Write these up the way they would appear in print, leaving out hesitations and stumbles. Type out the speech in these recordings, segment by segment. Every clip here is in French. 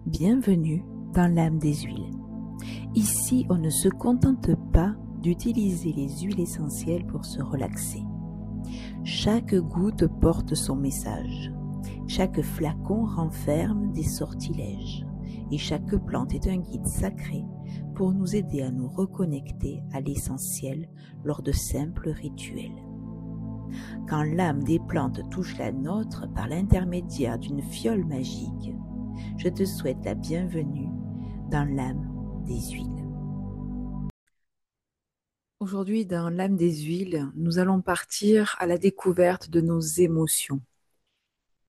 Bienvenue dans l'âme des huiles. Ici, on ne se contente pas d'utiliser les huiles essentielles pour se relaxer. Chaque goutte porte son message. Chaque flacon renferme des sortilèges. Et chaque plante est un guide sacré pour nous aider à nous reconnecter à l'essentiel lors de simples rituels. Quand l'âme des plantes touche la nôtre par l'intermédiaire d'une fiole magique, je te souhaite la bienvenue dans l'âme des huiles. Aujourd'hui, dans l'âme des huiles, nous allons partir à la découverte de nos émotions.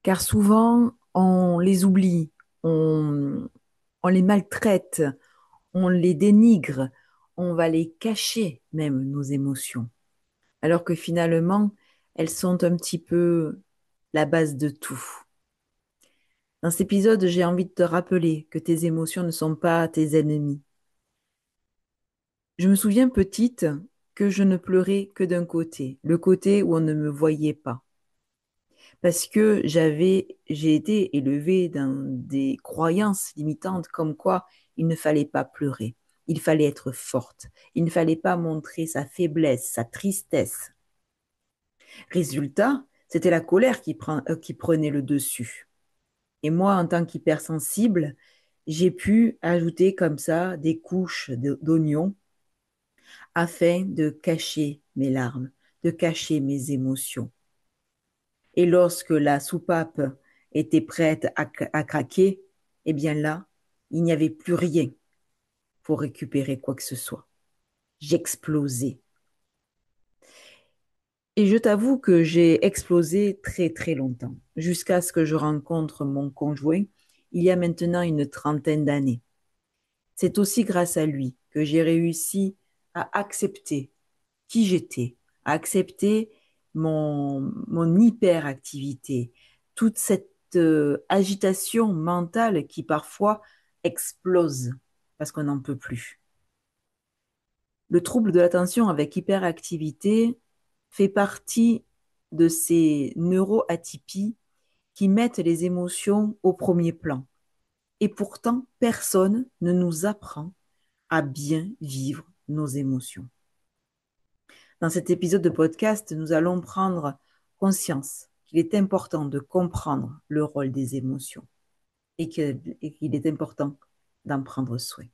Car souvent, on les oublie, on les maltraite, on les dénigre, on va les cacher même, nos émotions. Alors que finalement, elles sont un petit peu la base de tout. Dans cet épisode, j'ai envie de te rappeler que tes émotions ne sont pas tes ennemis. Je me souviens petite que je ne pleurais que d'un côté, le côté où on ne me voyait pas. Parce que j'ai été élevée dans des croyances limitantes comme quoi il ne fallait pas pleurer, il fallait être forte, il ne fallait pas montrer sa faiblesse, sa tristesse. Résultat, c'était la colère qui prenait le dessus. Et moi, en tant qu'hypersensible, j'ai pu ajouter comme ça des couches d'oignons afin de cacher mes larmes, de cacher mes émotions. Et lorsque la soupape était prête à craquer, eh bien là, il n'y avait plus rien pour récupérer quoi que ce soit. J'explosais. Et je t'avoue que j'ai explosé très très longtemps, jusqu'à ce que je rencontre mon conjoint il y a maintenant une trentaine d'années. C'est aussi grâce à lui que j'ai réussi à accepter qui j'étais, à accepter mon hyperactivité, toute cette agitation mentale qui parfois explose parce qu'on n'en peut plus. Le trouble de l'attention avec hyperactivité fait partie de ces neuroatypies qui mettent les émotions au premier plan. Et pourtant, personne ne nous apprend à bien vivre nos émotions. Dans cet épisode de podcast, nous allons prendre conscience qu'il est important de comprendre le rôle des émotions et qu'il est important d'en prendre soin.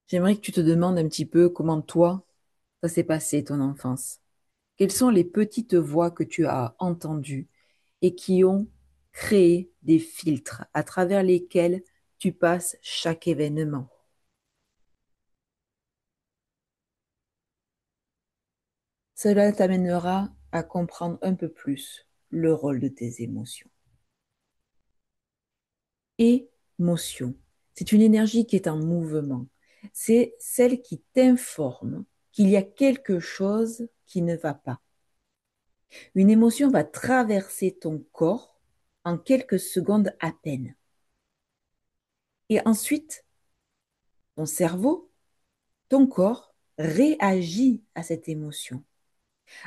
J'aimerais que tu te demandes un petit peu comment toi, ça s'est passé ton enfance. Quelles sont les petites voix que tu as entendues et qui ont créé des filtres à travers lesquels tu passes chaque événement. Cela t'amènera à comprendre un peu plus le rôle de tes émotions. Émotion, c'est une énergie qui est en mouvement. C'est celle qui t'informe qu'il y a quelque chose qui ne va pas. Une émotion va traverser ton corps en quelques secondes à peine. Et ensuite, ton cerveau, ton corps réagit à cette émotion.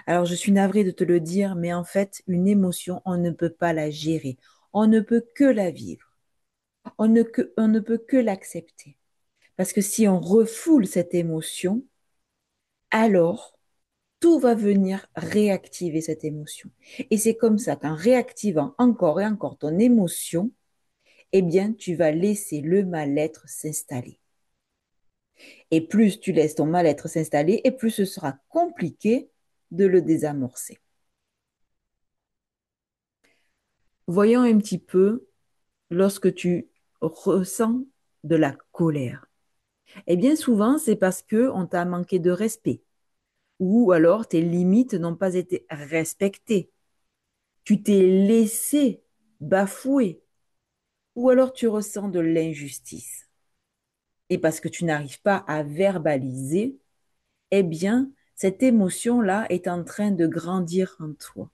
Alors, je suis navrée de te le dire, mais en fait, une émotion, on ne peut pas la gérer. On ne peut que la vivre. On ne peut que l'accepter. Parce que si on refoule cette émotion, alors tout va venir réactiver cette émotion. Et c'est comme ça qu'en réactivant encore et encore ton émotion, eh bien, tu vas laisser le mal-être s'installer. Et plus tu laisses ton mal-être s'installer, et plus ce sera compliqué de le désamorcer. Voyons un petit peu lorsque tu ressens de la colère. Eh bien, souvent, c'est parce qu'on t'a manqué de respect ou alors tes limites n'ont pas été respectées. Tu t'es laissé bafouer ou alors tu ressens de l'injustice. Et parce que tu n'arrives pas à verbaliser, eh bien, cette émotion-là est en train de grandir en toi.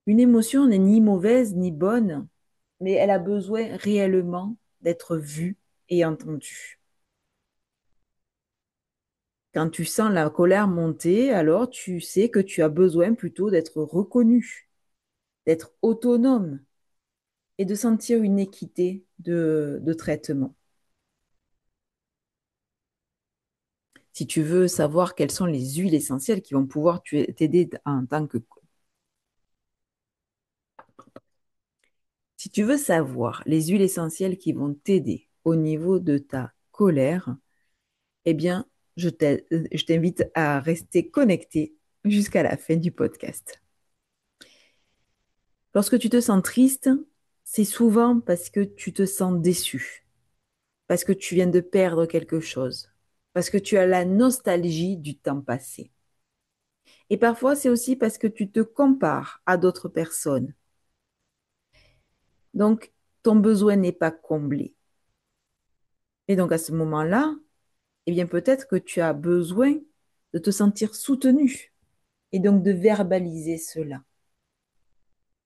Une émotion n'est ni mauvaise ni bonne, mais elle a besoin réellement d'être vue et entendue. Quand tu sens la colère monter, alors tu sais que tu as besoin plutôt d'être reconnu, d'être autonome et de sentir une équité de traitement. Si tu veux savoir quelles sont les huiles essentielles qui vont pouvoir t'aider en tant que... Si tu veux savoir les huiles essentielles qui vont t'aider au niveau de ta colère, eh bien, je t'invite à rester connecté jusqu'à la fin du podcast. Lorsque tu te sens triste, c'est souvent parce que tu te sens déçu, parce que tu viens de perdre quelque chose, parce que tu as la nostalgie du temps passé. Et parfois, c'est aussi parce que tu te compares à d'autres personnes. Donc, ton besoin n'est pas comblé. Et donc, à ce moment-là, eh bien, peut-être que tu as besoin de te sentir soutenu et donc de verbaliser cela.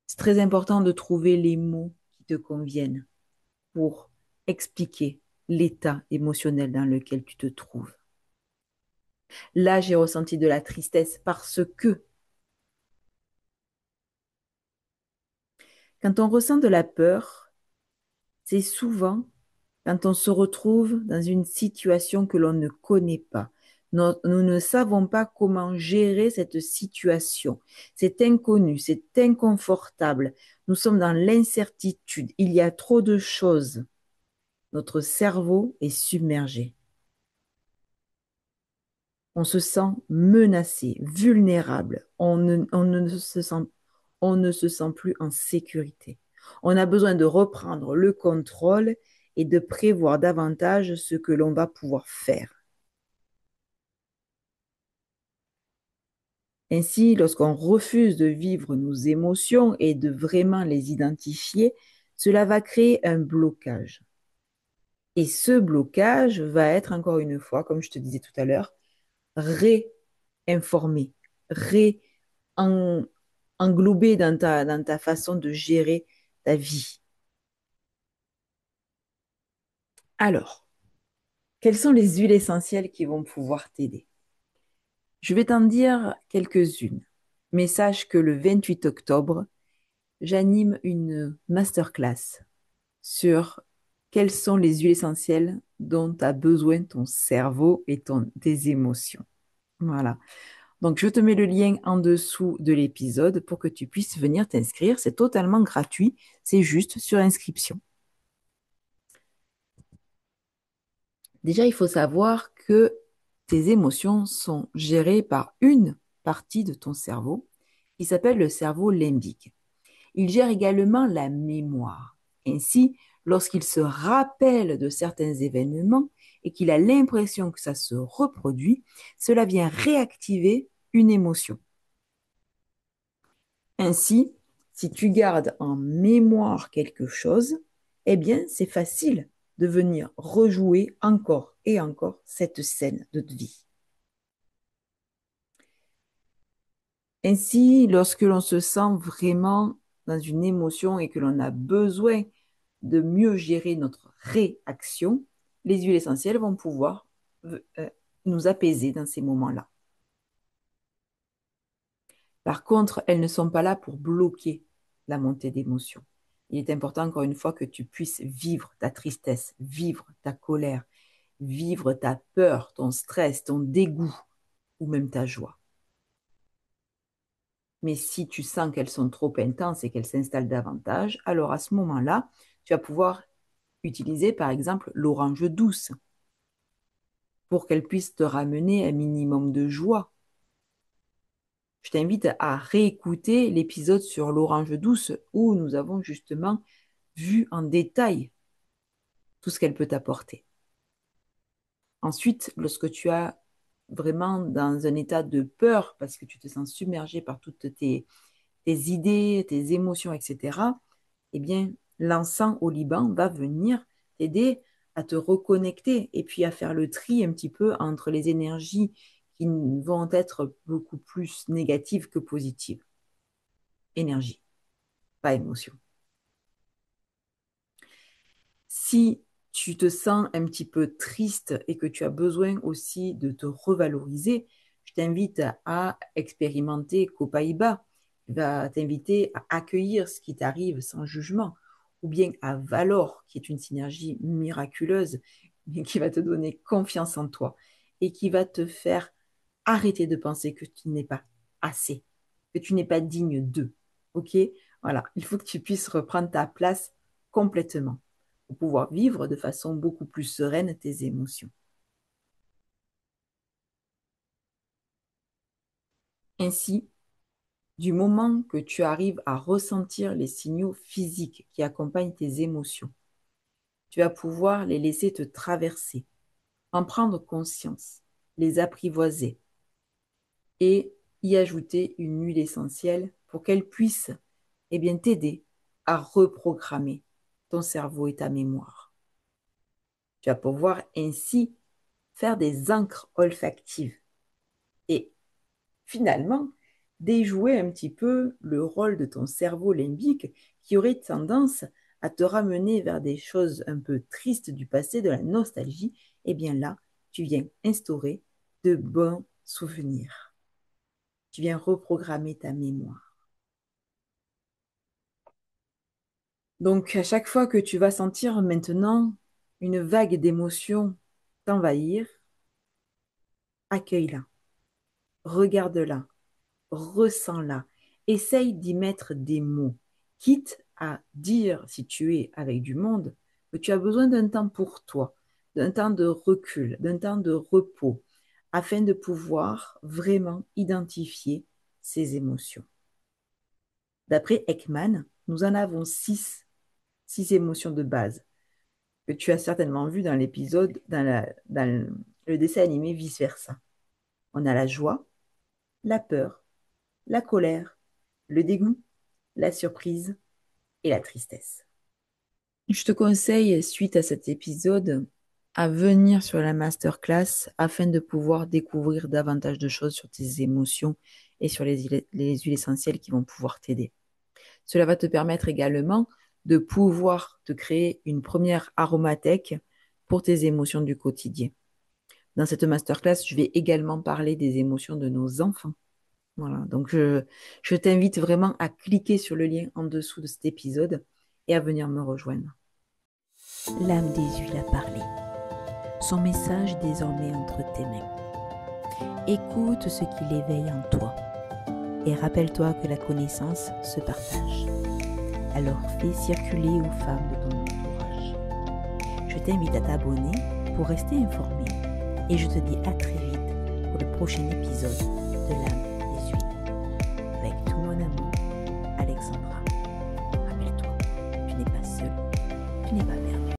C'est très important de trouver les mots qui te conviennent pour expliquer l'état émotionnel dans lequel tu te trouves. Là, j'ai ressenti de la tristesse parce que quand on ressent de la peur, c'est souvent quand on se retrouve dans une situation que l'on ne connaît pas. Nous ne savons pas comment gérer cette situation. C'est inconnu, c'est inconfortable. Nous sommes dans l'incertitude. Il y a trop de choses. Notre cerveau est submergé. On se sent menacé, vulnérable. On ne se sent plus en sécurité. On a besoin de reprendre le contrôle et de prévoir davantage ce que l'on va pouvoir faire. Ainsi, lorsqu'on refuse de vivre nos émotions et de vraiment les identifier, cela va créer un blocage. Et ce blocage va être, encore une fois, comme je te disais tout à l'heure, réinformé, englobé dans ta façon de gérer ta vie. Alors, quelles sont les huiles essentielles qui vont pouvoir t'aider? Je vais t'en dire quelques-unes, mais sache que le 28 octobre, j'anime une masterclass sur quelles sont les huiles essentielles dont a besoin ton cerveau et tes émotions. Voilà. Donc, je te mets le lien en dessous de l'épisode pour que tu puisses venir t'inscrire. C'est totalement gratuit. C'est juste sur inscription. Déjà, il faut savoir que tes émotions sont gérées par une partie de ton cerveau qui s'appelle le cerveau limbique. Il gère également la mémoire. Ainsi, lorsqu'il se rappelle de certains événements et qu'il a l'impression que ça se reproduit, cela vient réactiver une émotion. Ainsi, si tu gardes en mémoire quelque chose, eh bien, c'est facile de venir rejouer encore et encore cette scène de vie. Ainsi, lorsque l'on se sent vraiment dans une émotion et que l'on a besoin de mieux gérer notre réaction, les huiles essentielles vont pouvoir nous apaiser dans ces moments-là. Par contre, elles ne sont pas là pour bloquer la montée d'émotions. Il est important, encore une fois, que tu puisses vivre ta tristesse, vivre ta colère, vivre ta peur, ton stress, ton dégoût ou même ta joie. Mais si tu sens qu'elles sont trop intenses et qu'elles s'installent davantage, alors à ce moment-là, tu vas pouvoir utiliser par exemple l'orange douce pour qu'elle puisse te ramener un minimum de joie. Je t'invite à réécouter l'épisode sur l'orange douce où nous avons justement vu en détail tout ce qu'elle peut t'apporter. Ensuite, lorsque tu as vraiment dans un état de peur parce que tu te sens submergé par toutes tes idées, tes émotions, etc., eh bien, l'encens au Liban va venir t'aider à te reconnecter et puis à faire le tri un petit peu entre les énergies qui vont être beaucoup plus négatives que positives. Énergie, pas émotion. Si tu te sens un petit peu triste et que tu as besoin aussi de te revaloriser, je t'invite à expérimenter Copaiba. Il va t'inviter à accueillir ce qui t'arrive sans jugement, ou bien à Valor, qui est une synergie miraculeuse, mais qui va te donner confiance en toi et qui va te faire arrêter de penser que tu n'es pas assez, que tu n'es pas digne d'eux. OK? Voilà, il faut que tu puisses reprendre ta place complètement pour pouvoir vivre de façon beaucoup plus sereine tes émotions. Ainsi, du moment que tu arrives à ressentir les signaux physiques qui accompagnent tes émotions, tu vas pouvoir les laisser te traverser, en prendre conscience, les apprivoiser et y ajouter une huile essentielle pour qu'elle puisse bien, t'aider à reprogrammer ton cerveau et ta mémoire. Tu vas pouvoir ainsi faire des encres olfactives et finalement déjouer un petit peu le rôle de ton cerveau limbique qui aurait tendance à te ramener vers des choses un peu tristes du passé, de la nostalgie. Et bien là, tu viens instaurer de bons souvenirs. Tu viens reprogrammer ta mémoire. Donc, à chaque fois que tu vas sentir maintenant une vague d'émotions t'envahir, accueille-la, regarde-la, ressens-la, essaye d'y mettre des mots, quitte à dire, si tu es avec du monde, que tu as besoin d'un temps pour toi, d'un temps de recul, d'un temps de repos, afin de pouvoir vraiment identifier ces émotions. D'après Ekman, nous en avons six émotions de base que tu as certainement vu dans l'épisode, dans le dessin animé vice-versa. On a la joie, la peur, la colère, le dégoût, la surprise et la tristesse. Je te conseille, suite à cet épisode, à venir sur la masterclass afin de pouvoir découvrir davantage de choses sur tes émotions et sur les huiles essentielles qui vont pouvoir t'aider. Cela va te permettre également de pouvoir te créer une première aromathèque pour tes émotions du quotidien. Dans cette masterclass, je vais également parler des émotions de nos enfants. Voilà, donc je t'invite vraiment à cliquer sur le lien en dessous de cet épisode et à venir me rejoindre. L'âme des huiles a parlé. Son message désormais entre tes mains. Écoute ce qui l'éveille en toi. Et rappelle-toi que la connaissance se partage. Alors fais circuler aux femmes de ton entourage. Je t'invite à t'abonner pour rester informé et je te dis à très vite pour le prochain épisode de l'âme des huiles. Avec tout mon amour, Alexandra. Rappelle-toi, tu n'es pas seul, tu n'es pas perdu.